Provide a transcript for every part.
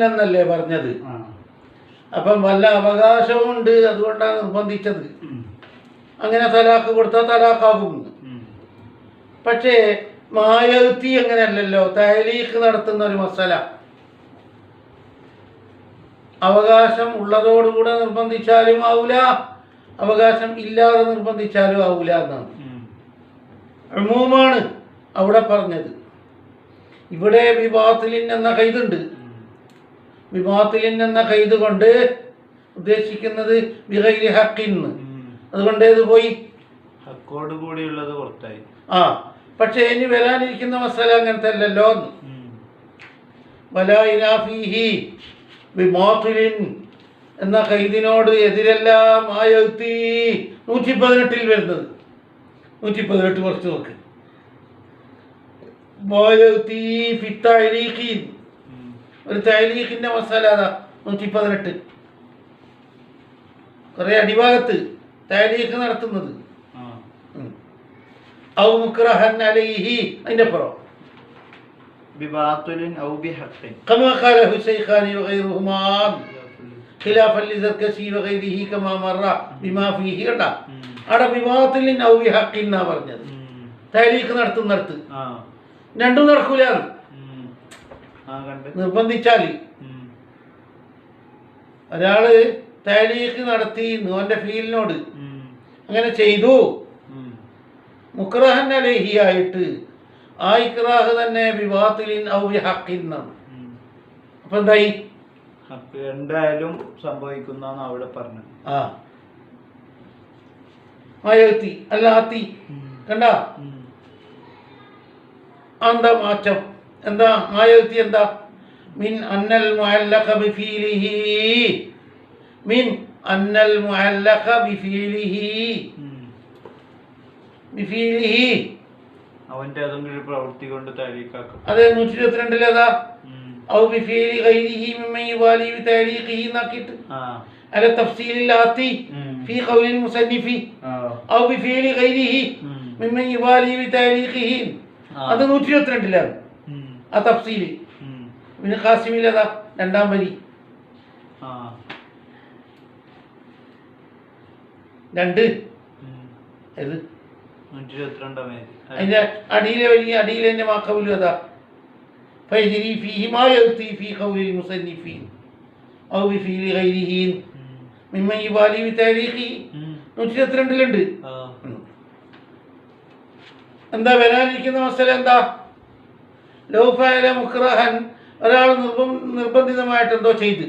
എന്നല്ലേ പറഞ്ഞത്. അപ്പം വല്ല അവകാശവും ഉണ്ട്, അതുകൊണ്ടാണ് നിർബന്ധിച്ചത്. അങ്ങനെ തലാഖ് കൊടുത്താൽ തലാഖാകും. പക്ഷേ മായത്തി അങ്ങനെയല്ലല്ലോ. തഹലീഖ് നടത്തുന്ന ഒരു മസല അവകാശം ഉള്ളതോടുകൂടെ നിർബന്ധിച്ചാലും ആവൂല, അവകാശം ഇല്ലാതെ നിർബന്ധിച്ചാലും ആവൂല എന്നാണ്. ഉമൂമാണ് അവിടെ പറഞ്ഞത്. ഇവിടെ ബിബാത്തിലിൻ എന്ന ഖൈദുണ്ട്. ബിബാത്തിലിൻ എന്ന ഖൈദ് കൊണ്ട് ഉദ്ദേശിക്കുന്നത് ബിഗൈരി ഹഖിൻ. അതുകൊണ്ട് ഇത് പോയി, ഹക്കോട് കൂടിയുള്ളത് പുറത്തായി. പക്ഷെ ഇനി വരാനിരിക്കുന്ന മസല അങ്ങനത്തെ അല്ലല്ലോ. വലാ ഇനാഫീഹി ബിബാത്തിലിൻ എന്ന ഖൈദിനോട് എതിരെല്ലാം ആയത്തി 118 വരുന്നത്. 118 കുറച്ച് നോക്ക്. ഒരു തഅലീഖിന്റെ മസാല 118 കുറെ അടിഭാഗത്ത് തഅലീഖ് നടത്തുന്നത്. ഔ മുക്റഹൻ അലൈഹി അതിന്റെ പുറം ബിബാത്തിലിൻ ഔ ബിഹഖിൻ കമാ ഖാലഹു ശൈഖാനി വഗൈറുഹുമാ ഖിലാഫൻ ലിസർകശി വഗൈരിഹി കമാ മറ ബിമാ ഫീഹി. കണ്ട അവിടെ ബിബാത്തിലിൻ ഔ ബിഹഖിൻ എന്നാ പറഞ്ഞത്. തഅലീഖ് നടത്തുന്നിടത്ത് രണ്ടും നടക്കൂല. നിർബന്ധിച്ചാൽ ഒരാള് തഅലീഖ് നടത്തി ഓന്റെ ഫീലിനോട് അങ്ങനെ ചെയ്തു, മുക്റഹൻ അലൈഹി ആയിട്ട്, ആ ഇക്റാഹ് തന്നെ ബിബാത്തിലിൻ ഔ ബിഹഖിൻ എന്നാണ്. അപ്പൊ എന്തായി? എന്തായാലും സംഭവിക്കുന്ന അവിടെ പറഞ്ഞു. മായത്തി അല്ലാത്തി. കണ്ട എന്താ മാറ്റം? എന്താ മായത്തി? എന്താ? മിൻ അന്നൽ മുഅല്ലഖ ബിഫീലിഹി, മിൻ അന്നൽ മുഅല്ലഖ ബിഫീലിഹി, ബിഫീലിഹി അവന്റെ ഏതെങ്കിലും പ്രവൃത്തി കൊണ്ട് തഅലീഖാക്കും. അതെ 122 അതാ ഔ ബിഫീലി ഗൈരിഹി മിമ്മൻ യുവാലി ബിതഅലീഖിഹി നാക്കിട്ട് അല തഫ്സീലിൽ ആതി ഫീ ഖൗലിൽ മുസന്നിഫി ഔ ബിഫീലി ഗൈരിഹി മിമ്മൻ യുവാലി ബിതഅലീഖിഹി. അത് 122 ആ തഫ്സീൽ. പിന്നെ ഖാസിമിൽ അതാ രണ്ടാം വരി 2 ഏത് 122 അതിന്റെ അടിയിലെ വരി, അടിയിലെ തന്നെ മാക്കബിലും അതാ ഫയജ്രി ഫീഹി മാ യഅതി ഫീ ഖൗലിൽ മുസന്നിഫി ഔ ബിഫീലി ഗൈരിഹി മിമ്മൻ യുവാലി ബിതഅലീഖി 122 എന്താ വരാനിരിക്കുന്ന മസല? എന്താ? ലൗ ഫഅല മുക്റഹൻ, ഒരാൾ നിർബന്ധിതമായിട്ട് എന്തോ ചെയ്ത്,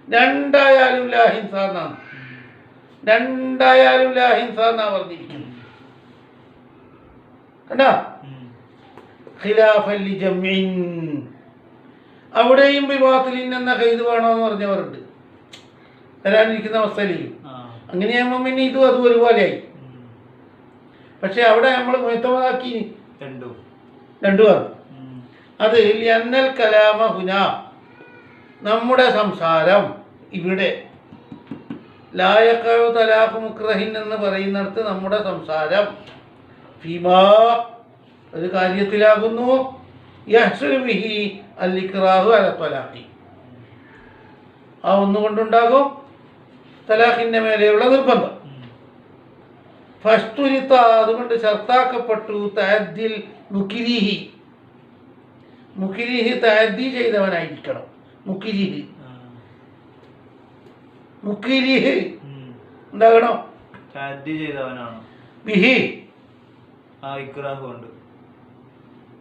രണ്ടായാലും ലാഹിൻസ എന്നാണ്. രണ്ടായാലും ലാഹിൻസ എന്നാ പറഞ്ഞിരിക്കുന്നത്. കണ്ടാ? ഖിലാഫൻ ലിജംഇൻ, അവിടെയും ബിബാത്തിലിൻ എന്ന ഖൈദ് വേണമെന്ന് പറഞ്ഞവരുണ്ട് വരാനിരിക്കുന്ന മസലയും. അങ്ങനെയാകുമ്പോൾ പിന്നെ ഇതും അതും ഒരുപോലെയായി. പക്ഷെ അവിടെ നമ്മൾ മുഹത്തമതാക്കി രണ്ടുമാണ്. അത് ലിഅന്നൽ കലാമ ഹുന, നമ്മുടെ സംസാരം ഇവിടെ, ലാ യഖഉ തലാഖു മുക്റഹിൻ എന്ന് പറയുന്നിടത്ത് നമ്മുടെ സംസാരം ഫീമാ ഒരു കാര്യത്തിലാകുന്നു യഹ്സുലു ബിഹി അൽ ഇക്റാഹു അല തലാഖി, ആ ഒന്നുകൊണ്ടുണ്ടാകും തലാഖിന്റെ മേലെയുള്ള നിർബന്ധം. ഫസ്തുരിത്ത, അതുകൊണ്ട് ഷർത്താക്കപ്പെട്ടു തഅദ്ദിൽ മുക്രിഹി, മുക്രിഹ് തഅദ്ദി ചെയ്തവനായിരിക്കണം. മുക്രിഹ് മുക്രിഹ് ഉണ്ടാകണോ? തഅദ്ദി ചെയ്തവനാണ്. ബിഹി ആ ഇക്റാഹ് കൊണ്ട്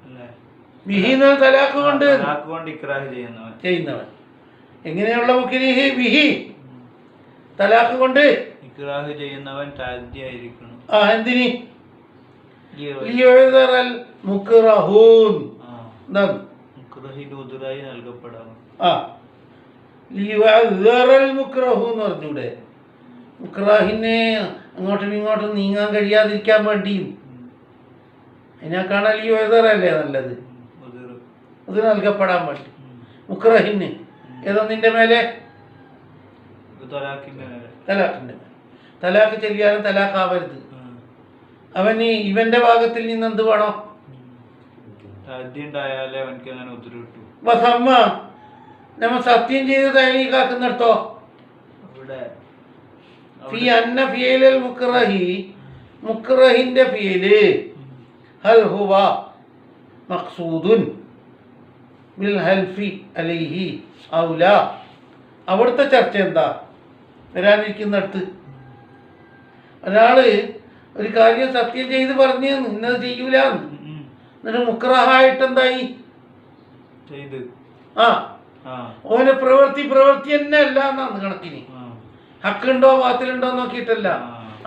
അല്ലേ? ബിഹി എന്ന തലാഖ് കൊണ്ട് ഇക്റാഹ് ചെയ്യുന്നവൻ. എങ്ങനെയുള്ള മുക്രിഹ്? ബിഹി തലാഖ് കൊണ്ട് ഇക്റാഹ് ചെയ്യുന്നവൻ തഅദ്ദി ആയിരിക്കണം. എന്തിന്? ലിയുഅ്ദറൽ മുക്റഹൂൻ, മുക്റഹിന് ഉദുറായി നൽകപ്പെടാം. ലിയുഅ്ദറൽ മുക്റഹൂൻ എന്ന് പറഞ്ഞൂടെ? മുക്റഹിനെ അങ്ങോട്ടും ഇങ്ങോട്ടും നീങ്ങാൻ കഴിയാതിരിക്കാൻ വേണ്ടിയും അതിനേക്കാണ് ലിയുഅ്ദറല്ലേ നല്ലത്, അത് നൽകപ്പെടാൻ വേണ്ടി. മുക്റഹിന് ഏതൊന്നിന്റെ മേലെ? തലാഖിന്റെ മേലെ. തലാഖ് ചെല്ലിയാലും തലാഖാവരുത്. അവന് ഇവന്റെ ഭാഗത്തിൽ നിന്ന് എന്ത് വേണോ? ഉണ്ടായാലേ അവനക്ക് അങ്ങനെ ഉത്തരവ് കിട്ടും. വസമ്മ നമ്മ സത്യം ചെയ്ത് തൈലീക്കാക്കുന്നിടത്തോ അവിടെ ഫി അന്ന ഫിയലൽ മുക്റഹി മുക്റഹിന്റെ ഫിയല് ഹൽ ഹുവ മഖ്സൂദുൻ ബിൽ ഹൽഫി അലൈഹി ഔല. അവിടുത്തെ ചർച്ച എന്താ? വരാനിരിക്കുന്നിടത്ത് ഒരാള് ഒരു കാര്യം സത്യം ചെയ്ത് പറഞ്ഞു ഇന്നത് ചെയ്യൂല, എന്നിട്ട് മുക്റഹായിട്ട് എന്തായി ചെയ്ത് ഓനെ പ്രവൃത്തി തന്നെ അല്ല എന്നാണ് കണക്കിന്. ഹക്കുണ്ടോ ബാത്തിലുണ്ടോ നോക്കിയിട്ടല്ല,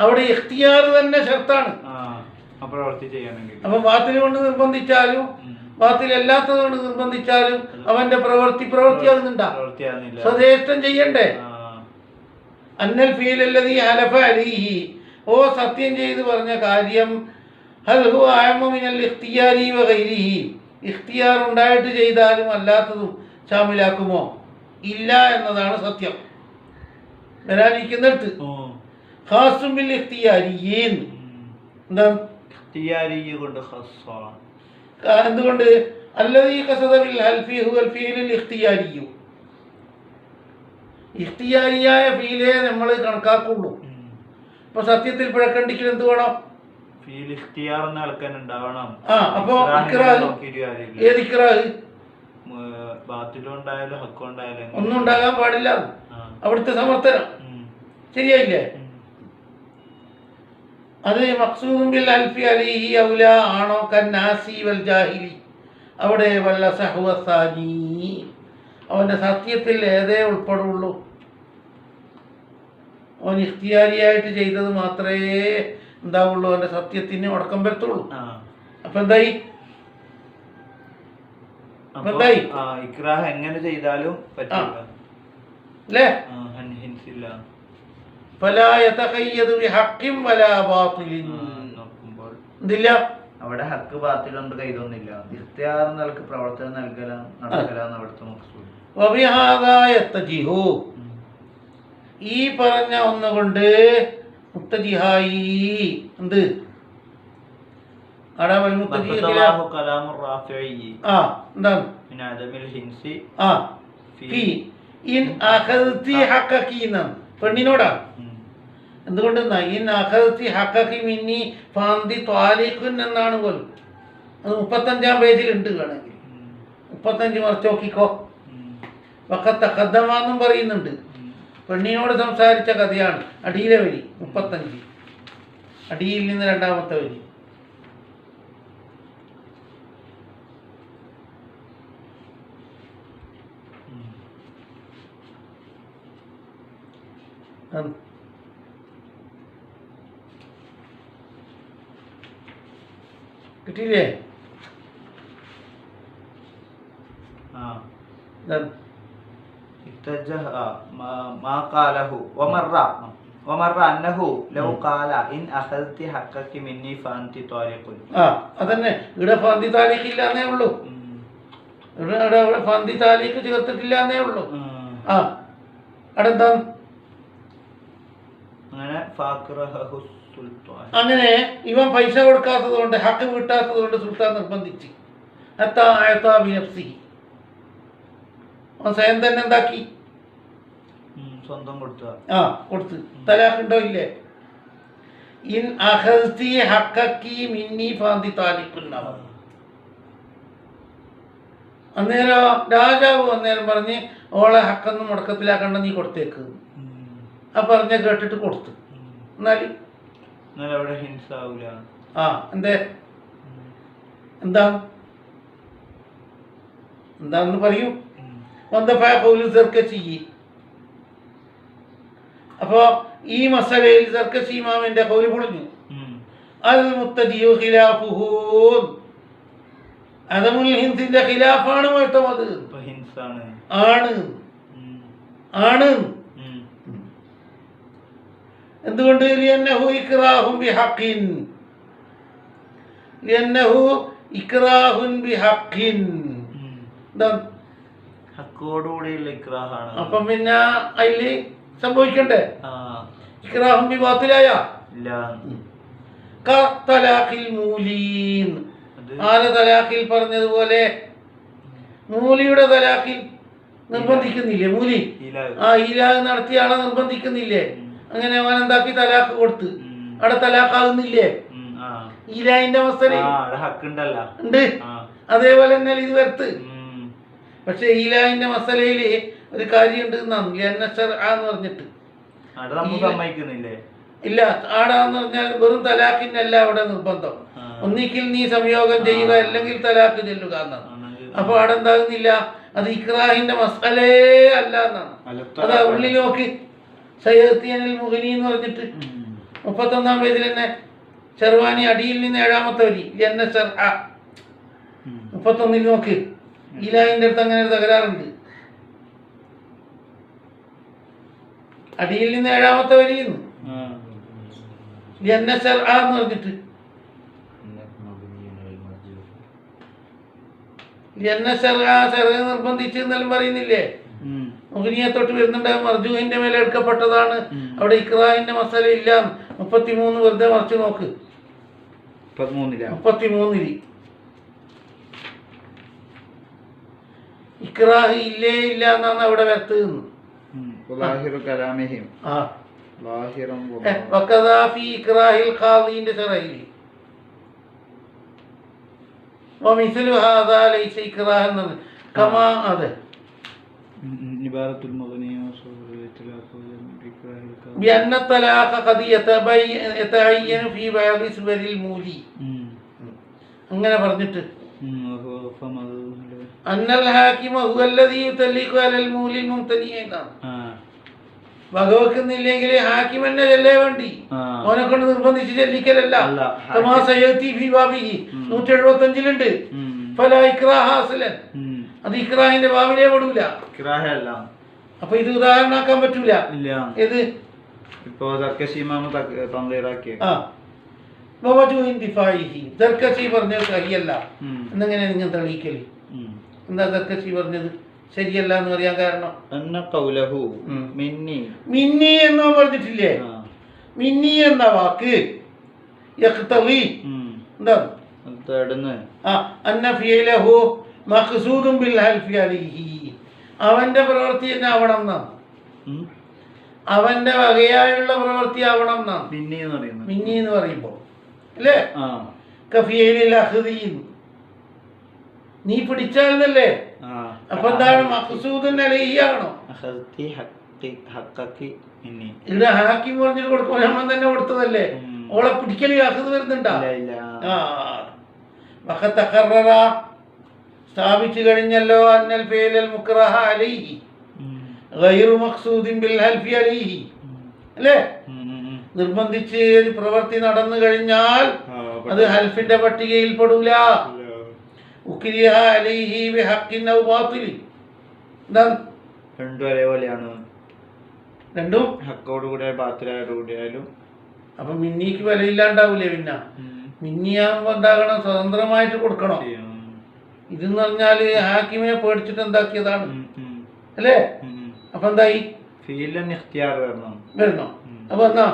അവിടെ ഇഖ്തിയാർ തന്നെ ഷർത്താണ്. അപ്പൊ ബാത്തിൽ കൊണ്ട് നിർബന്ധിച്ചാലും ബാത്തിലല്ലാത്തത് കൊണ്ട് നിർബന്ധിച്ചാലും അവന്റെ പ്രവൃത്തിയാകുന്നുണ്ടാ, സ്വദേശം ചെയ്യണ്ടേ. അന്നൽ ഫീലല്ലദീ ഹലഫ അലൈഹി, ഓ സത്യം ചെയ്ത് പറഞ്ഞ കാര്യം ഹൽ ഹുവ അഅമ്മു മിനൽ ഇഖ്തിയാരി വഗൈരിഹി, ഇഖ്തിയാർ ഉണ്ടായിട്ട് ചെയ്താലും അല്ലാത്തതും ശാമിലാക്കുമോ? ഇല്ല എന്നതാണ് സത്യം. വരാനിരിക്കുന്നിടത്ത് ഖാസും ബിൽ ഇഖ്തിയാരിയീൻ, എന്താണ് എന്തുകൊണ്ട് അല്ലദീ ഖസദ ബിൽ ഹൽഫി ഹുവൽ ഫീലുൽ ഇഖ്തിയാരിയു, ഇഖ്തിയാരിയായ ഫീലേ നമ്മൾ കണക്കാക്കുള്ളൂ. അപ്പൊ സത്യത്തിൽ പിഴക്കണ്ടിക്കൽ എന്ത് വേണം? അപ്പൊ ഏത് ഇക്റാഹ്? ഒന്നും ഉണ്ടാകാൻ പാടില്ല, അവിടുത്തെ സമർത്ഥനം ശരിയായില്ലേ? അത് മഖ്സൂദുൻ ബിൽ ഹൽഫി അലൈഹി ഔല ആണോ കന്നാസി വൽ ജാഹിലി, അവിടെ വല്ല സഹ്വസാനി, അവന്റെ സത്യത്തിൽ ഏതേ ഉൾപ്പെടുള്ളൂ. അവൻ ഇഖ്തിയാരിയായിട്ട് ചെയ്തത് മാത്രമേ എന്താവുള്ളൂ, അവന്റെ സത്യത്തിന് ഉടക്കം വരത്തുള്ളൂ. അപ്പൊ എന്തായി? എങ്ങനെ ചെയ്താലും അല്ലേ? ഫലാ യതഖയ്യദു ബിഹഖ്ഖിൻ വലാ ബാതിലിൻ, എന്തില്ല അവിടെ ഹക്ക് ബാത്തിലൊന്നും കൈതൊന്നില്ല, ഇഖ്തിയാർ നൽകി പ്രവർത്തനം നടക്കലാണ് അവിടുത്തെ മഖ്സൂദ്. വബിഹാദാ യത്തജിഹു, ഈ പറഞ്ഞ ഒന്നുകൊണ്ട് മുത്തജിഹായി എന്ത് പെണ്ണിനോടാ. എന്തുകൊണ്ട് എന്നാണ് പോലും. അത് 35-ാം പേജിലുണ്ട്, വേണമെങ്കിൽ 35 മറിച്ച് നോക്കിക്കോ. വഖത്തഖദ്ദമാന്നും പറയുന്നുണ്ട്. പെണ്ണിനോട് സംസാരിച്ച കഥയാണ് അടിയിലെ വരി 35, അടിയിൽ നിന്ന് രണ്ടാമത്തെ വരി. കിട്ടിയില്ലേ? അതന്നെ ഇവിടെ ഫാന്തി താലിക്കില്ലാന്നേ ഉള്ളൂ, ഇവിടെ ഫാന്തി താലിക്ക് ചേർത്തിട്ടില്ലാന്നേ ഉള്ളൂ. അടെന്താ അങ്ങനെ ഇവൻ പൈസ കൊടുക്കാത്തത് കൊണ്ട്, ഹക്ക് വീട്ടാത്തത് കൊണ്ട് സുൽത്താൻ നിർബന്ധിച്ച് സ്വയം തന്നെ എന്താക്കി? സ്വന്തം കൊടുത്ത്. തലാഖുണ്ടോ ഇല്ലേ? ഇൻ അഖസ്തി ഹഖക്കി മിന്നി ഫാന്തി താലിഖുന്ന. അന്നേരം രാജാവ് അന്നേരം പറഞ്ഞ് ഓളെ ഹക്കൊന്നും മുടക്കത്തിലാക്കണ്ട, നീ കൊടുത്തേക്ക്. ആ പറഞ്ഞ കേട്ടിട്ട് കൊടുത്തു. എന്നാലും എന്തേ എന്താന്ന് പറയൂ. അപ്പോ ഈ മസലയിൽ സർക്കശി ഇമാമിന്റെ കൗല് പൊളിഞ്ഞു. അൽ മുത്തജിയു ഖിലാഫുഹു, അദമുൽ ഹിൻസിന്റെ ഖിലാഫാണ് മുഅ്തമദ്. ആണ്. എന്തുകൊണ്ട്? ലിയന്നഹു ഇക്റാഹുൻ ബിഹഖിൻ, ഹക്കോടുകൂടിയുള്ള ഇക്റാഹാണ്. അപ്പം പിന്നെ അതില് സംഭവിക്കണ്ടേ? ഇക്റാഹുൻ ബി ബാത്തിലായ ഇല്ല. കത്തലാഖിൽ മൂലീൻ, ആരെ തലാഖിൽ പറഞ്ഞതുപോലെ മൂലിയുടെ തലാഖിൽ നിർബന്ധിക്കുന്നില്ലേ? മൂലി ഈലാഹ് നടത്തിയ ആളെ നിർബന്ധിക്കുന്നില്ലേ? അങ്ങനെ അവൻ എന്താക്കി തലാഖ് കൊടുത്ത് അവിടെ തലാഖാകുന്നില്ലേ? ഈലാഹിന്റെ മസല ഉണ്ട്. അതേപോലെ തന്നെ ഇത് വരത്ത്. പക്ഷെ ഈലാഹിന്റെ മസലയില് ഒരു കാര്യമുണ്ട് എന്ന് പറഞ്ഞിട്ട് ഇല്ല. ആടാന്ന് പറഞ്ഞാൽ വെറും തലാഖിനല്ല അവിടെ നിർബന്ധം. ഒന്നിക്കിൽ നീ സംയോഗം ചെയ്യുക അല്ലെങ്കിൽ തലാഖ് ചെല്ലുക എന്നാണ്. അപ്പൊ അവിടെ എന്താകുന്നില്ല, അത് ഇക്റാഹിന്റെ മസലേ അല്ല എന്നാണ്. അതാ ഉള്ളിൽ നോക്കി സയ്യദ്ദീനുൽ മുഗ്നി എന്ന് പറഞ്ഞിട്ട് 31-ാം പേജിൽ തന്നെ ഷെർവാനി അടിയിൽ നിന്ന് 7-ാമത്തെ വരി 31 നോക്ക്. ഈലാഹിന്റെ അടുത്ത് അങ്ങനെ ഒരു തകരാറുണ്ട്. അടിയിൽ നിന്ന് 7-ാമത്തെ വരി എന്ന് പറഞ്ഞിട്ട് നിർബന്ധിച്ച് എന്നെല്ലാം പറയുന്നില്ലേ? മുഗ്നിയെ തൊട്ട് വരുന്നുണ്ട്. മർജൂഹിന്റെ മേലെ എടുക്കപ്പെട്ടതാണ്. അവിടെ ഇക്റാഹിന്റെ മസല ഇല്ല. 33 വെറുതെ മറിച്ച് നോക്ക്. 33 ഇക്റാഹ് ഇല്ലേ ഇല്ല എന്നാണ് അവിടെ വരത്തുന്നത്. അങ്ങനെ പറഞ്ഞിട്ട് വകവെക്കുന്നില്ലെങ്കിൽ ഹാക്കിം തന്നെ ചെല്ലേ വേണ്ടി. ഓനെ കൊണ്ട് നിർബന്ധിച്ച് ചെല്ലിക്കലല്ല. 175-ലുണ്ട്. അത് ഇക്റാഹിന്റെ ബാബിലേ പെടൂല. അപ്പൊ ഇത് ഉദാഹരണമാക്കാൻ പറ്റൂല. ഇത് പറഞ്ഞത് ശരിയല്ല എന്നെങ്ങനെ നിങ്ങൾ തെളിയിക്കല്? എന്താ ദർക്കശി പറഞ്ഞത് ശരിയല്ല എന്ന് പറയാൻ കാരണം? മിന്നി എന്നോ പറഞ്ഞിട്ടില്ലേ? മിന്നി എന്ന വാക്ക് അവന്റെ പ്രവൃത്തി തന്നെ ആവണം എന്നാണ്. അവന്റെ വകയായുള്ള പ്രവൃത്തി ആവണം എന്നാണ് മിന്നി എന്ന് പറയുമ്പോ അല്ലേ? നീ പിടിച്ചാലല്ലേ? അപ്പൊ എന്താണ് മഖ്സൂദുൻ അലൈഹിയാണോ? ഇവിടെ ഹാക്കിം പറഞ്ഞിട്ട് കൊടുക്കും. നമ്മൾ തന്നെ കൊടുത്തതല്ലേ? ഓളെ പിടിക്കല് അഖദ് വരുന്നുണ്ടാ? സ്ഥാപിച്ചു കഴിഞ്ഞല്ലോ. അന്നൽ ഫിഅലൽ മുക്റഹ അലൈഹി ഗൈറു മഖ്സൂദിൻ ബിൽ ഹൽഫി അലൈഹി അല്ലേ? നിർബന്ധിച്ച് ഒരു പ്രവൃത്തി നടന്നു കഴിഞ്ഞാൽ അത് ഹൽഫിന്റെ പട്ടികയിൽ പെടൂല. ഉക്രിഹ അലൈഹി ബിഹഖിൻ ഔ ബാതിലി. രണ്ടും ഒരേപോലെയാണ്. രണ്ടും ഹക്കോട് കൂടെ ബാത്തിലോട് കൂടിയാലും. അപ്പൊ മിന്നിക്ക് വിലയില്ലാണ്ടാവൂലേ? പിന്നെ മിന്നിയാകുമ്പോ എന്താകണം? സ്വതന്ത്രമായിട്ട് കൊടുക്കണം. ഇതെന്ന് പറഞ്ഞാല് ഹാക്കിമിനെ പേടിച്ചിട്ട് എന്താക്കിയതാണ് അല്ലേ? അപ്പൊ എന്തായി? വരണോ? അപ്പൊ എന്നാ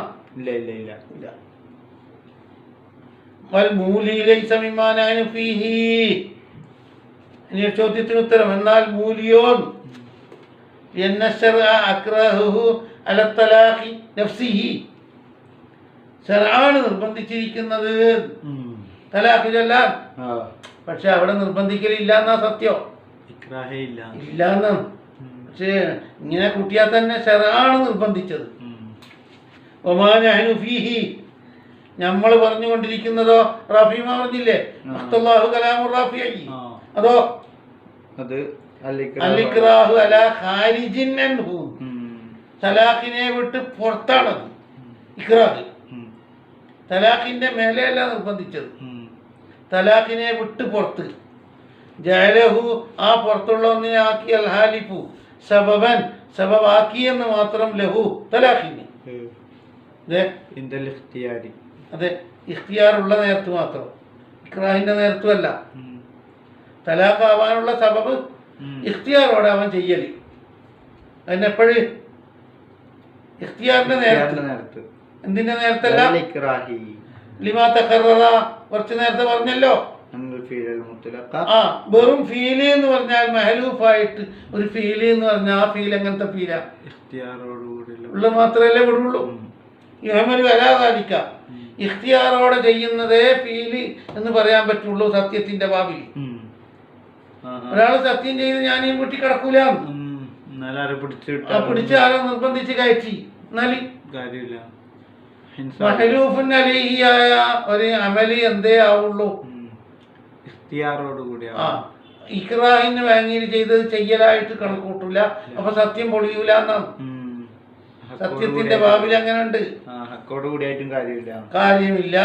ചോദ്യത്തിന് ഉത്തരം. എന്നാൽ മൂലിയോൻ ശർആണ് നിർബന്ധിച്ചിരിക്കുന്നത് തലാഖ് ചൊല്ലാൻ. പക്ഷെ അവിടെ നിർബന്ധിക്കലില്ല എന്നാ സത്യം. ഇല്ലാന്ന്. പക്ഷെ ഇങ്ങനെ കൂട്ടിയാൽ തന്നെ ശർആണ് നിർബന്ധിച്ചത്. നമ്മൾ പറഞ്ഞുകൊണ്ടിരിക്കുന്നതോ റഫീമ പറഞ്ഞില്ലേ? അല്ലാഹു കലാമുർ റഫീഇ. അതോ അൽ-ഇക്റാഹു അലാ ഖാരിജിൻ അൻഹു. തലാഖിനെ വിട്ട് പുറത്താണത് ഇക്റാഹ്. തലാഖിന്റെ മേലെയല്ല നിർബന്ധിച്ചത്, തലാഖിനെ വിട്ട് പുറത്ത്. ജഅലഹു ആ പുറത്തുള്ള ഒന്നിനെ ആക്കി അൽ ഹാലിഫു സബബൻ സബബാക്കിയെന്ന് മാത്രം ലഹു തലാഖിന്. അതെ, ഇഖ്തിയാറുള്ള നേരത്ത് മാത്രം, ഇക്റാഹിന്റെ നേരത്തുമല്ല. തലാഖ് ആവാനുള്ള സബബ് ഇഖ്തിയാറോടെ അവൻ ചെയ്യല്. അതിനെപ്പോഴും ഇഖ്തിയാറിന്റെ നേരത്ത്. എന്തിന്റെ നേരത്തല്ല? ലിമാ തഖററ കുറച്ച് നേരത്തെ പറഞ്ഞല്ലോ. ആ വെറും ഫീല് എന്ന് പറഞ്ഞാൽ മഹലൂഫായിട്ട് ഒരു ഫീല് എന്ന് പറഞ്ഞാൽ ആ ഫീൽ എങ്ങനത്തെ ഫീലാ ഉള്ള മാത്രമല്ലേ വിടുള്ളൂ. യഹമല് വരാതാലിക്കാം ഇഖ്തിയാറോടെ ചെയ്യുന്നതേ ഫീല് എന്ന് പറയാൻ പറ്റുള്ളൂ സത്യത്തിന്റെ ബാബിൽ. ഒരാള് സത്യം ചെയ്ത് ഞാൻ ഈ വീട്ടിൽ കിടക്കൂല പിടിച്ച് ആരോ നിർബന്ധിച്ച് കയറ്റി എന്നാല് കാര്യമില്ല. മഹലൂഫുൻ അലൈഹിയായ ഒരു അമല് എന്തേ ആവുള്ളൂ ഇഖ്റാഹിന് വാങ്ങിയിട്ട് ചെയ്തത് ചെയ്യലായിട്ട് കണക്കൂട്ടില്ല. അപ്പൊ സത്യം പൊളിയൂല എന്നാണ്. സത്യത്തിന്റെ ബാബിൽ അങ്ങനെ ഉണ്ട്. കാര്യമില്ല.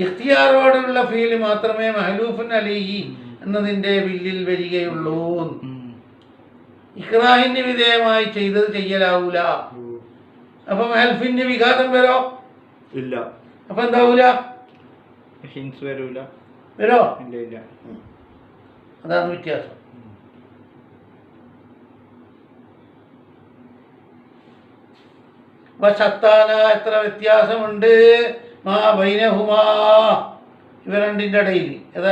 ഇഖ്തിയാറോടുള്ള ഫീല് മാത്രമേ മഹലൂഫുൻ അലൈഹി എന്നതിന്റെ ബില്ലിൽ വരികയുള്ളൂ. ഇഖ്റാഹിന് വിധേയമായി ചെയ്തത് ചെയ്യലാവൂല. അപ്പൊ ഹൽഫിന് വിഘാതം വരോ? ഇല്ല. അപ്പൊ എന്താവൂല? വരോ? ഇല്ല. അതാണ് വ്യത്യാസം. വശത്താന എത്ര വ്യത്യാസമുണ്ട് മാ ബൈനഹുമാ ഇവ രണ്ടിന്റെ ഇടയിൽ. ഏതാ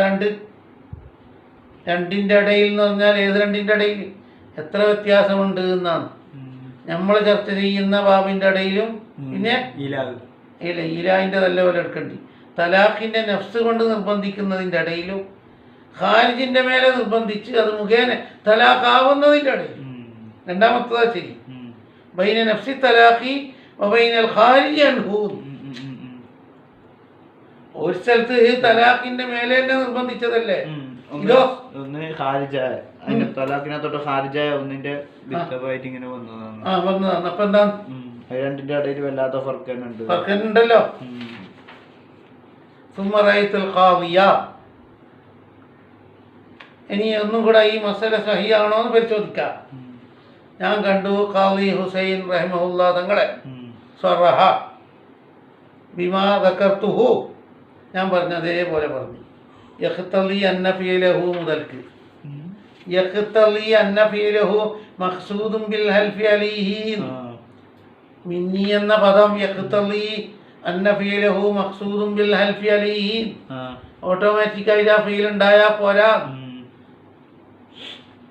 രണ്ടിന്റെ ഇടയിൽ എന്ന് പറഞ്ഞാൽ ഏത് രണ്ടിന്റെ ഇടയിൽ എത്ര വ്യത്യാസമുണ്ട് എന്നാണ് നമ്മൾ ചർച്ച ചെയ്യുന്ന ബാബിന്റെ ഇടയിലും. പിന്നെ ഇല്ല ഈലാഹിന്റെ നല്ല പോലെ എടുക്കണ്ടി തലാഖിന്റെ നഫ്സ് കൊണ്ട് നിർബന്ധിക്കുന്നതിന്റെ ഇടയിലും ഖാരിജിന്റെ മേലെ നിർബന്ധിച്ച് അത് മുഖേന തലാഖാവുന്നതിന്റെ ഇടയിൽ. രണ്ടാമത്തതാ ശരി. ബൈന നഫ്സി തലാഖി വബൈനൽ ഖാരിജി അൻഹു. ഒരു സ്ഥലത്ത് തലാഖിന്റെ മേലെ തന്നെ നിർബന്ധിച്ചതല്ലേ. ഇതോ തലാഖിനകത്തോട്ട് ഖാരിജായ ഒന്നിന്റെ ഇങ്ങനെ വന്നതാണ്. അപ്പൊ എന്താ രണ്ടിന്റെ ഇടയിൽ വല്ലാത്ത ഫർക്കുണ്ടല്ലോ. ഇനി ഒന്നും കൂടെ ഈ മസല സഹിയാണോ എന്ന് പരിശോധിക്കാം. ഞാൻ കണ്ടു ഖാദി ഹുസൈൻ റഹിമഹുല്ലാ തങ്ങളെ സ്വറഹ ബിമാ ദക്കർതുഹു ഞാൻ പറഞ്ഞതേപോലെ പറഞ്ഞു. യഖ്തലി അന്ന ഫീലഹു മുതൽക്ക് യഖ്തലി അന്ന ഫീലഹു മഖ്സൂദുൻ ബിൽ ഹൽഫി അലൈഹി. മിന്നി എന്ന പദം യഖ്തലി അന്ന ഫീലഹു മഖ്സൂദുൻ ബിൽ ഹൽഫി അലൈഹി ഓട്ടോമാറ്റിക്കായി ആ ഫീൽ ഉണ്ടായാ പോരാ.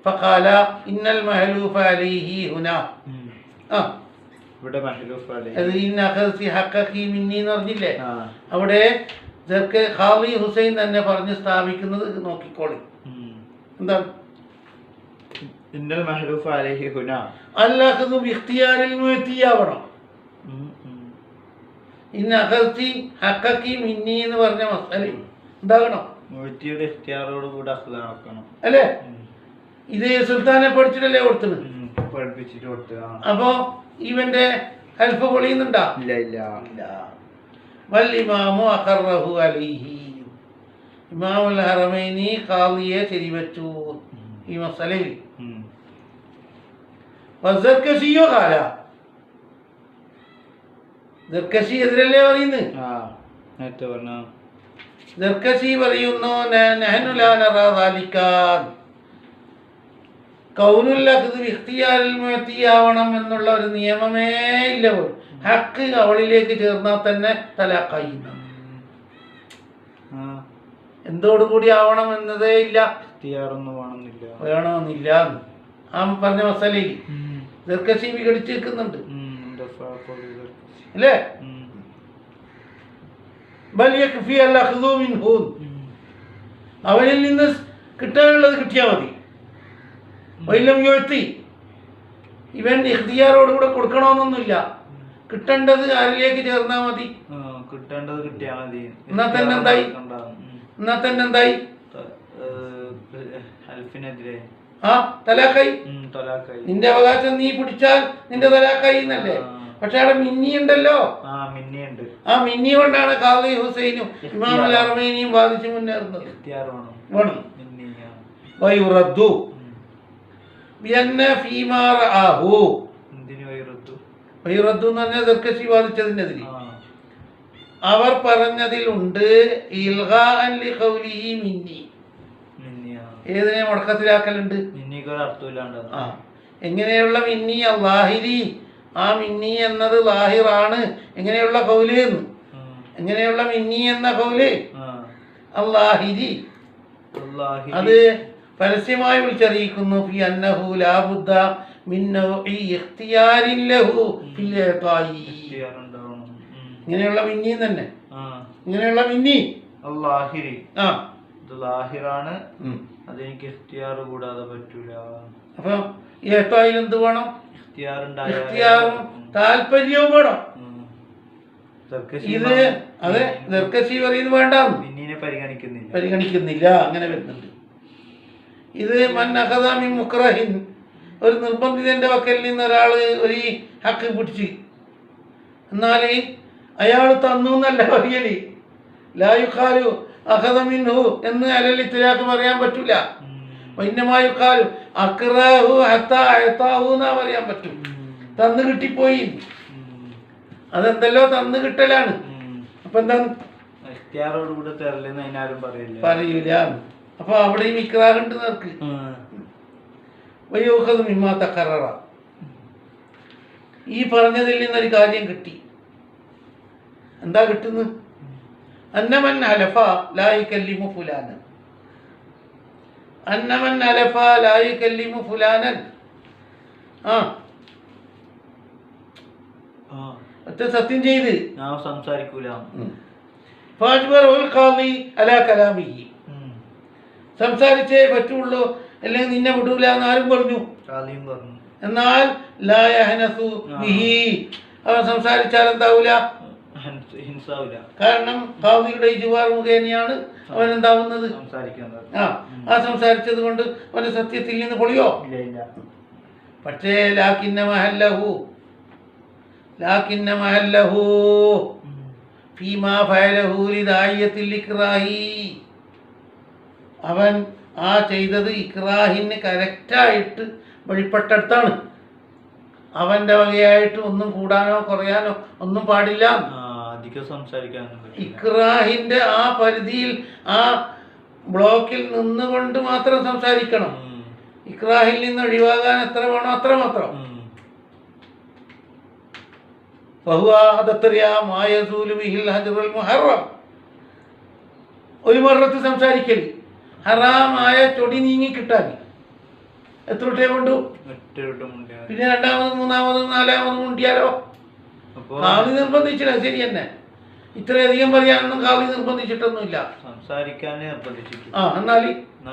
ഫഖാല ഇന്നൽ മഹ്ലൂഫ അലൈഹി ഹുനാ. ഇവിടെ മഹ്ലൂഫ അലൈഹി അത് ഇന്ന അഖസി ഹഖഖി മിന്നി എന്ന് പറഞ്ഞില്ലേ. അവിടെ ഖാദി ഹുസൈൻ തന്നെ പറഞ്ഞ് സ്ഥാപിക്കുന്നത് നോക്കിക്കോളി. എന്താണ് ഇന്നൽ മഹ്ലൂഫ അലൈഹി ഹുനാ അല്ലാഹു ബിഖ്തിയാരിൽ മുഅത്തിയാവണം. ഇന്ന അഖസി ഹഖഖി മിന്നി എന്ന് പറഞ്ഞ മസല എന്താകണം? മുഅത്തിയുടെ ഇഖ്തിയാറോട് കൂടി അഖ്ദാക്കണം അല്ലേ. ഇത് സുൽത്താനെ പഠിച്ചിട്ടല്ലേ കൊടുത്തത്, പഠിപ്പിച്ചിട്ട് കൊടുത്തു. അപ്പോ ഇവന്റെ ഹൽഫ് പൊളിയുന്നുണ്ടാ? ഇല്ല. വൽ ഇമാമു അഖറഹു അലൈഹി. ഇമാമുൽ ഹറമൈനി ഖാദിയെ ശരിവച്ചു ഈ മസലയിൽ. വസർകശിയോ ഖാല ദർകശി എതിരല്ലേ പറയുന്നത്. ദർകശി പറയുന്നു നഹ്നു ലാ നറാ ദാലിക കൗനുൽ അഖ്ദ് ഇഖ്തിയാരിൽ മുഅത്തിയാവണം എന്നുള്ള ഒരു നിയമമേ ഇല്ല. ഹക്ക് അവളിലേക്ക് ചേർന്നാൽ തന്നെ തലാഖായി. എന്തോടുകൂടി ആവണം എന്നതേ ഇല്ല, വേണമെന്നില്ല. ആ പറഞ്ഞ മസലയിൽ ദർകശി വിഘടിച്ച് നിൽക്കുന്നുണ്ട് അല്ലേ. ബൽ യക്ഫി അൽ അഖ്ദു മിൻഹു. അവനിൽ നിന്ന് കിട്ടാനുള്ളത് കിട്ടിയാൽ മതി. വൈലം യുഅത്തി ഇവൻ ഇഖ്തിയാറോടുകൂടെ കൊടുക്കണമെന്നൊന്നുമില്ല. കിട്ടേണ്ടത് ആരിലേക്ക് ചേർന്നാ മതി. കിട്ടേണ്ടത് കിട്ടിയാ മതി. എന്നാ തന്നെ എന്തായി ഹൽഫിനെതിരെ തലാഖായി. നിന്റെ അവകാശം നീ പിടിച്ചാൽ നിന്റെ തലാഖായി എന്നല്ലേ. പക്ഷെ അവിടെ മിന്നി ഉണ്ടല്ലോ. ആ മിന്നി കൊണ്ടാണ് ഖാദി ഹുസൈനും ഇമാമുൽ ഹറമൈനിയും വാദിച്ചു മുന്നേറുന്നത്. വേണം വയുറദ്ദു ബിഅന്ന ഫീമാ റആഹു. വയുറദ്ദു എന്ന് പറഞ്ഞാൽ ദർകശി വാദിച്ചതിനെതിരെ അവർ പറഞ്ഞതിലുണ്ട് ഇൽഗാഅൻ ലിഖൗലിഹി മിന്നി. ഏതിനെ മുടക്കത്തിലാക്കലുണ്ട്? എങ്ങനെയുള്ള മിന്നി? അല്ലാഹിരി. ആ മിന്നി എന്നത് ലാഹിറാണ്. എങ്ങനെയുള്ള കൗല് എന്ന്? എങ്ങനെയുള്ള മിന്നി എന്ന കൗല് അല്ലാഹിരി അല്ലാഹിരി അത് പരസ്യമായി വിളിച്ചറിയിക്കുന്നു ഫി അന്നഹു ലാ ബുദ്ദ മിൻ നൗഇ ഇഖ്തിയാരിൻ ലഹു ഫിൽ ഇഅതായി. ഇഖ്തിയാറുണ്ടാവണം. ഇങ്ങനെയുള്ള മിന്നി തന്നെ, ആ ഇങ്ങനെയുള്ള മിന്നി. അല്ലാഹിരി ആ ഇത് ലാഹിറാണ്, അതെനിക്ക് ഇഖ്തിയാർ കൂടാതെ പറ്റൂല. അപ്പൊ ഇഅതായിൽ എന്ത് വേണം? ഇഖ്തിയാറുണ്ടായാൽ ഇഖ്തിയാറും താല്പര്യവും വേണം. ഇത് അതെ ദർക്കശി പറയുന്നത് വേണ്ട, പിന്നീനെ പരിഗണിക്കുന്നില്ല, പരിഗണിക്കുന്നില്ല. അങ്ങനെ വരുന്നുണ്ട്. ഇത് മൻ അഖദ മിൻ മുക്റഹിൻ, ഒരു നിർബന്ധിതന്റെ വക്കൽ നിന്ന് ഒരാൾ ഒരു ഹക്ക് പിടിച്ച്, എന്നാൽ അയാൾ തന്നു എന്നല്ല പറയല്. ലാ യുഖാലു അഖദ മിൻഹു എന്ന് അലൽ ഇത്ലാഖ് പറയാൻ പറ്റൂല. വൈന്നമാ യുഖാലു അഖറഹു ഹത്താ അഅതാഹു എന്നാ പറയാൻ പറ്റും. തന്നു കിട്ടിപ്പോയി, അതെന്തല്ലോ തന്നു കിട്ടലാണ്. അപ്പൊ എന്താണ് ഇഖ്തിയാറോടുകൂടെ തരലെന്ന് അതിനാരും പറയൂല. അപ്പൊ അവിടെയും ഇക്റാഹുണ്ട് നേർക്ക്. വയൂഖദു മിമ്മാ തഖററ, ഈ പറഞ്ഞതിൽ നിന്നൊരു കാര്യം കിട്ടി. എന്താ കിട്ടുന്നത്? അന്നമൻ ഹലഫ ലാ യുകല്ലിമു ഫുലാനൻ, അന്നമൻ ഹലഫ ലാ യുകല്ലിമു ഫുലാനൻ. ഒറ്റ സത്യം ചെയ്ത് ഞാൻ സംസാരിക്കൂല. ഫാജ്ബറഹുൽ ഖാദി അലാ കലാമിഹി, സംസാരിച്ചേ പറ്റുള്ളൂ, അല്ലെങ്കിൽ നിന്നെ വിടൂല എന്ന് ആരും പറഞ്ഞു. എന്നാൽ ലാ യഹ്നസു ബിഹി, അവൻ സംസാരിച്ചാൽ എന്താവൂല? കാരണം ഖാദിയുടെ ഇജ്ബാർ മുഖേനയാണ് അവൻ എന്താവുന്നത്? ആ സംസാരിച്ചത് കൊണ്ട് അവന്റെ സത്യത്തിൽ നിന്ന് പൊളിയോ? പക്ഷേ ലാകിന്ന മഹല്ലഹു ഫീമാ ഫഅലഹു ലിദായിയത്തിൽ ഇക്റാഹി, അവൻ ആ ചെയ്തത് ഇക്റാഹിന് കറക്റ്റായിട്ട് വഴിപ്പെട്ടടുത്താണ്. അവന്റെ വകയായിട്ട് ഒന്നും കൂടാനോ കുറയാനോ ഒന്നും പാടില്ല. ഇക്റാഹിന്റെ ആ പരിധിയിൽ, ആ ബ്ലോക്കിൽ നിന്നുകൊണ്ട് മാത്രം സംസാരിക്കണം. ഇക്റാഹിൽ നിന്ന് ഒഴിവാകാൻ എത്ര വേണോ അത്ര മാത്രം. ഒരു മറത്ത് സംസാരിക്കൽ ഹറാമായ ചൊടി നീങ്ങി കിട്ടാൻ എത്ര വട്ടേ കൊണ്ടു? പിന്നെ രണ്ടാമതും മൂന്നാമതും നാലാമതും മുണ്ടിയാലോ? കാവി നിർബന്ധിച്ചില്ല, ശരി തന്നെ. ഇത്രയധികം പറയാനൊന്നും കാവി നിർബന്ധിച്ചിട്ടൊന്നുമില്ല, സംസാരിക്കാനേ നിർബന്ധിച്ചിട്ട്. എന്നാല്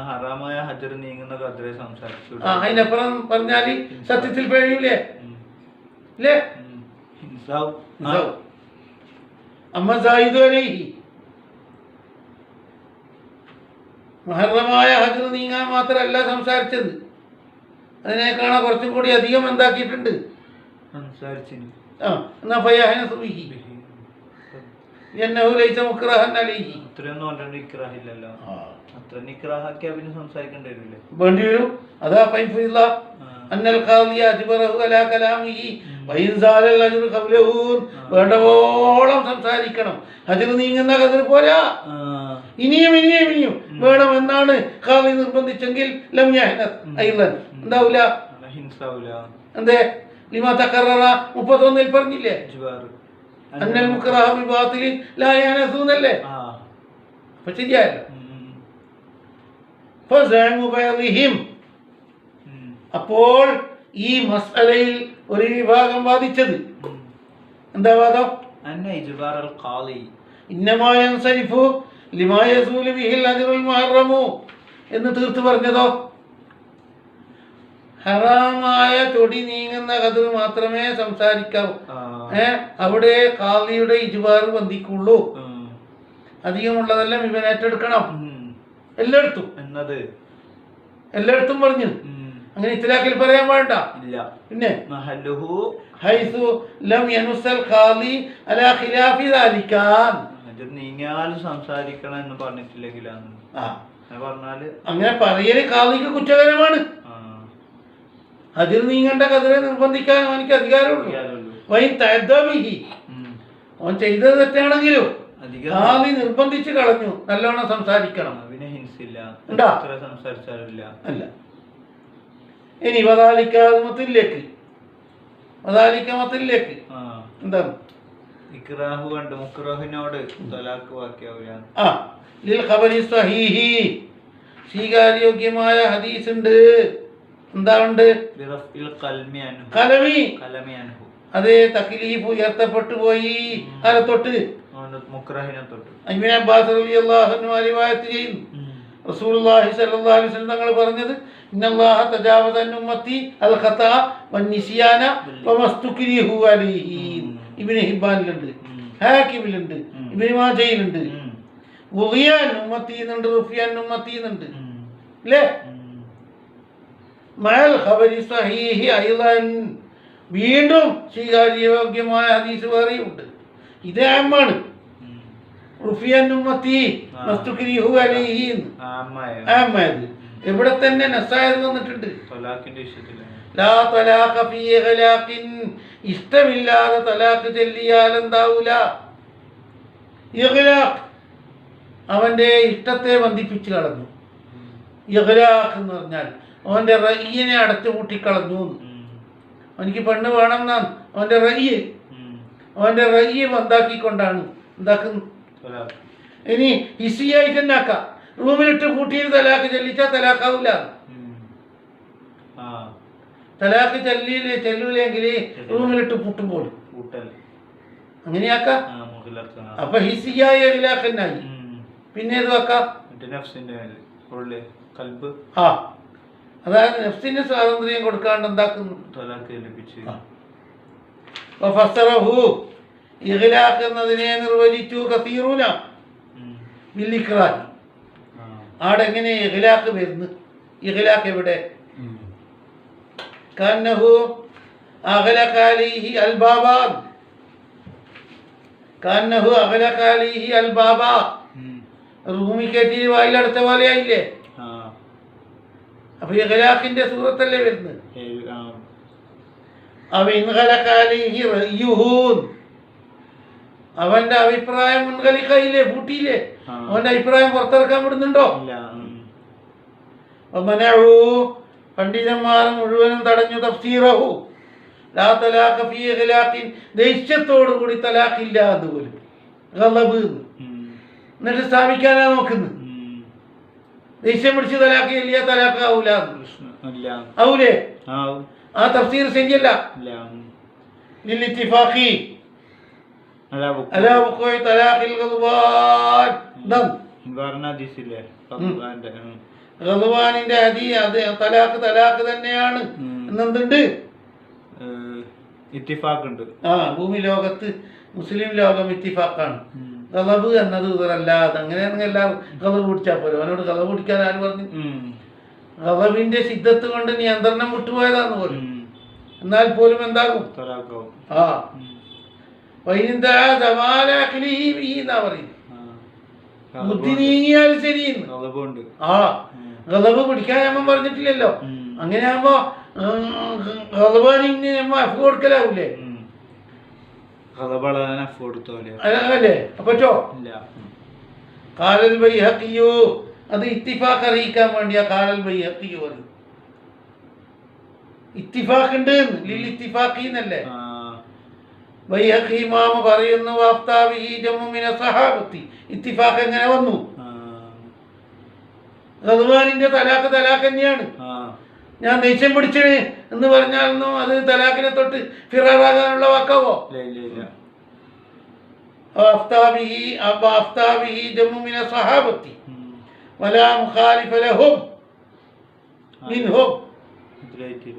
ഹറാമായ ഹജർ നീങ്ങുന്ന കദ്രെ സംസാരിച്ചു. അതിനപ്പുറം പറഞ്ഞാല് സത്യത്തിൽ പിഴയൂലേ? ഇല്ലേ? അമ്മ സായിദു അലൈഹി, മുഹറമായ ഹജ്ർ നീങ്ങാൻ മാത്രമല്ല സംസാരിച്ചത്, അതിനേക്കാണ് കുറച്ചും കൂടി അധികം എന്താക്കിയിട്ടുണ്ട്. എന്നാ ഫയഹ്നസു ബിഹി എന്നഹു ലൈസ മുക്റഹൻ അലൈഹി, ഇത്രയൊന്നും ഓൾറെഡി ഇക്റാഹില്ലല്ലോ. അത്ര നിക്റാഹാക്കിയാ പിന്നെ സംസാരിക്കേണ്ടി വരില്ലേ? വേണ്ടി വരും. അതാ ഫൈഫില്ല അന്നൽ ഖാദിയ അജ്ബറഹു അലാ കലാമിഹി വഇൻ സാലൽ അജ്റു ഖബ്ലഹു, വേണ്ടവോളം സംസാരിക്കണം. ഹജ്ർ നീങ്ങുന്ന ഖദർ പോരാ, ഇനിയും ഇനിയും ഇനിയും വേണം എന്നാണ് ഖാദി നിർബന്ധിച്ചെങ്കിൽ ലം യഹ്നസ് അയ്ളൻ, എന്താവൂല? എന്തേ? ലിമാ തഖററ 31 പറഞ്ഞില്ലേ? അന്നൽ മുക്റഹ ബിബാതിലിൻ ലാ യഹ്നസു എന്നല്ലേ? അപ്പൊ ശരിയായല്ലോ. ഫസഅമു ബഅദിഹിം, അപ്പോൾ ഈ മസ്അലയിൽ ഒരു വിഭാഗം വാദിച്ചത് എന്താ വാദം? ഇന്നമാ യൻസരിഫു ലിമാ യസൂലു ബിഹിൽ അജ്റുൽ മുഹറമു എന്ന് തീർത്ത് പറഞ്ഞതോ, ഹറാമായ ചൊടി നീങ്ങുന്ന ഖദർ മാത്രമേ സംസാരിക്കാവൂ. അവിടെ ഖാദിയുടെ ഇജ്ബാർ ബന്ധിക്കുള്ളൂ. അധികമുള്ളതെല്ലാം ഇവൻ ഏറ്റെടുക്കണം. എല്ലായിടത്തും എല്ലായിടത്തും പറഞ്ഞു. അങ്ങനെ ഇത്ലാഖിൽ പറയാൻ പാടില്ല. പിന്നെ ഹൈസു ലം യനുസൽ ഖാദി അലാ ഖിലാഫി ദാലിക, നീങ്ങിയാൽ സംസാരിക്കണം എന്ന് പറഞ്ഞിട്ടില്ലെങ്കിലാണ് പറഞ്ഞാല് അങ്ങനെ പറയല് ഖാദിക്ക് കുറ്റകരമാണ്. അതിൽ നീങ്ങേണ്ട കതിരെ നിർബന്ധിക്കാൻ അവനിക്ക് അധികാരമുള്ളൂ. വൈൻ തഅദ്ദബിഹി, അവൻ ചെയ്തത് തെറ്റാണെങ്കിലും ഖാദി നിർബന്ധിച്ച് കളഞ്ഞു നല്ലോണം സംസാരിക്കണം. അല്ല. ഇനി വദാലിക മത്തിലേക്ക് എന്താണ്? ഇക്റാഹ് കണ്ട് മുക്റഹിനോട് തലാഖ് ബാക്കിയാവില്ല. ആ ലിൽ ഖബരി സ്വഹീഹി സ്വീകാര്യോഗ്യമായ ഹദീസ് ഉണ്ട്. എന്താ ഉണ്ട്? ബിറഫ്ഇൽ ഖൽമി അൻഹു ഖലമി ഖലമി അൻഹു. അതേ തക്ലീഫ് ഉയർത്തപ്പെട്ടു പോയി. ആരെ തൊട്ട്? മുക്റഹിനെ തൊട്ട്. ഇബ്നു അബ്ബാസ് റളിയല്ലാഹു അൻഹു റിവായത്ത് ചെയ്യുന്നു, റസൂലുള്ളാഹി സ്വല്ലല്ലാഹു അലൈഹി വസല്ലം തങ്ങൾ പറഞ്ഞത്, ഇന്നല്ലാഹ തജാവസ അൻ ഉമ്മത്തി അൽ ഖതാ വൻ നിസ്യാന വമസ്തുക്രിഹു അലൈഹി. ഇബ്നു ഹിബ്ബാനിലുണ്ട്, ഹാക്കിമിലുണ്ട്, ഇബ്നു മാജയിലുണ്ട്. വുഗിയാൻ ഉമ്മത്തി എന്നുണ്ട്, റുഫിയാൻ ഉമ്മത്തി എന്നുണ്ട് അല്ലേ? മഅൽ ഖബരി സ്വഹീഹി അയ്ളൻ, വീണ്ടും സ്വീകാര്യോഗ്യമായ ഹദീസ് വേറെയുണ്ട്. ഇത് ആമാണ്. റുഫിയാൻ ഉമ്മത്തി മസ്തുക്രിഹു അലൈഹി ആമായത് ഇവിടെ തന്നെ നസായത് വന്നിട്ടുണ്ട്. ലാ തലാഖ ഫീ ഇഗ്ലാഖിൻ, ഇഷ്ടമില്ലാതെ തലാഖ് ചൊല്ലിയാൽ എന്താവൂല? ഇഗ്ലാഖ്, അവന്റെ ഇഷ്ടത്തെ ബന്ധിപ്പിച്ചു കളഞ്ഞു. ഇഗ്ലാഖ് എന്ന് പറഞ്ഞാൽ അവന്റെ റയ്യിനെ അടച്ചു പൂട്ടിക്കളഞ്ഞു. അവനിക്ക് പെണ്ണ് വേണം എന്നാണ് അവന്റെ റയ്യ്. അവന്റെ റയ്യ് ബന്ധാക്കിക്കൊണ്ടാണ് എന്താക്കുന്നു. ഇനി ഹിസിയായിട്ട് തന്നെ ആക്കാം. റൂമിലിട്ട് പൂട്ടിയിട്ട് തലാഖ് ചൊല്ലിച്ചാൽ തലാഖാവില്ല. തലാഖ് ചെല്ലൂലെങ്കിൽ റൂമിലിട്ട് പൂട്ടുമ്പോൾ അങ്ങനെയാക്കാം. അപ്പൊ ഹിസിയായ ഇഗ്ലാഖിനായി. പിന്നെ ഏത് വെക്കാം? ആ, അതായത് നഫ്സിന് സ്വാതന്ത്ര്യം കൊടുക്കാണ്ട് എന്താക്കുന്നു. ഇഗ്ലാഖ് എന്നതിനെ നിർവചിച്ചു കസീറൂന ബിൽ ഇക്റാഹ്. ആടെങ്ങനെ ഇഗ്ലാഖ് വരുന്നു? ഇഗ്ലാഖ് എവിടെ? കന്നഹു അഗ്ലഖ അലൈഹി അൽബാബ, കന്നഹു അഗ്ലഖ അലൈഹി അൽബാബ, റൂമി കയറ്റി വായിലടച്ച പോലെ ആയില്ലേ? അപ്പൊ ഇഗ്ലാഖിന്റെ സൂറത്തല്ലേ വരുന്നത്. അവന്റെ അഭിപ്രായം മുൻകലിക്കായില്ലേ, പൂട്ടിയില്ലേ? അവന്റെ അഭിപ്രായം പുറത്തിറക്കാൻ വിടുന്നുണ്ടോ? പണ്ഡിതന്മാർ മുഴുവനും തടഞ്ഞു. തഫ്സീറഹു ലാ തലാഖ ഫീ ഇഗ്ലാഖിൻ, ദേഷ്യത്തോടു കൂടി തലാഖില്ല അതുപോലും ഗളബ് എന്നിട്ട് സ്ഥാപിക്കാനാ നോക്കുന്നത്. ദേഷ്യം പിടിച്ച് തലാഖ് ഇല്ല, തലാഖ് ആവൂല. ആവൂലേ? ആ തഫ്സീർ ശരിയല്ല. ലിൽ ഇത്തിഫാഖി അലാ വഖൂഇ തലാഖിൽ ഗളബാൻ. ഗളബാനിന്റെ അത് തലാഖ് തന്നെയാണ് എന്നെന്തുണ്ട്? ഇത്തിഫാഖുണ്ട്. ആ, ഭൂമി ലോകത്ത് മുസ്ലിം ലോകം ഇത്തിഫാഖാണ്. ഗളബ് എന്നത് ഇതല്ലാതെ അങ്ങനെയാണെങ്കിൽ എല്ലാവരും ഗളബ് പിടിച്ചാൽ പോലെ. അവനോട് ഗളബ് പിടിക്കാൻ ആര് പറഞ്ഞു? ഗളബിന്റെ സിദ്ധത്ത് കൊണ്ട് നിയന്ത്രണം വിട്ടുപോയതാന്ന് പോലും. എന്നാൽ പോലും എന്താകും? ആ, എന്നാ പറയുന്നത്. ബുദ്ധി നീങ്ങിയാൽ ശരി. ആ, ഗളബ് പിടിക്കാൻ നമ്മൾ പറഞ്ഞിട്ടില്ലല്ലോ. അങ്ങനെ ആകുമ്പോ ഗളബാനിന് നമ്മ അഫ് കൊടുക്കലാവൂലേ? അല്ലേ? പറ്റോ? ഖാലൽ ബൈഹഖിയു, അത് ഇത്തിഫാഖ് അറിയിക്കാൻ വേണ്ടിയാ ഖാലൽ ബൈഹഖിയു പറയും. ഇത്തിഫാഖ് ഉണ്ട്, ലിൽ ഇത്തിഫാഖി എന്നല്ലേ ബൈഹഖി ഇമാം പറയുന്നു. വഫ്താബിഹി ജംഉ മിന സഹാബത്തി, ഇത്തിഫാഖ് എങ്ങനെ വന്നു? ഗളബാനിന്റെ തലാഖ് തന്നെയാണ്. ഞാൻ ദേഷ്യം പിടിച്ചത് എന്ന് പറഞ്ഞാലൊന്നും അത് തലാഖിനെ തൊട്ട് ഫിറാറാകാനുള്ള വാക്കാവോ? അഫ്താബിഹി ജംഉ മിന സഹാബത്തി വലാ മുഖാലിഫ ലഹും മിൻഹും,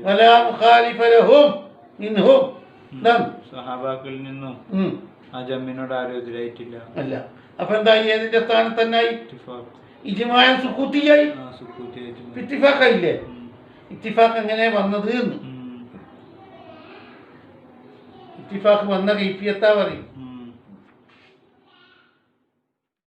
വലാ മുഖാലിഫ ലഹും മിൻഹും. സഹാബാക്കളിൽ നിന്നും ആ ജമ്മിനോട് ആരും എതിരായിട്ടില്ല. അല്ല, അപ്പൊ എന്തായി? ഏതിന്റെ സ്ഥാനത്ത് തന്നെയായി? ഇജ്മാഅൻ സുക്കൂത്തിയായി. ഇത്തിഫാഖായില്ലേ? ഇത്തിഫാഖ് എങ്ങനെ വന്നത്? ഇത്തിഫാഖ് വന്ന കൈഫിയത്താ പറയും.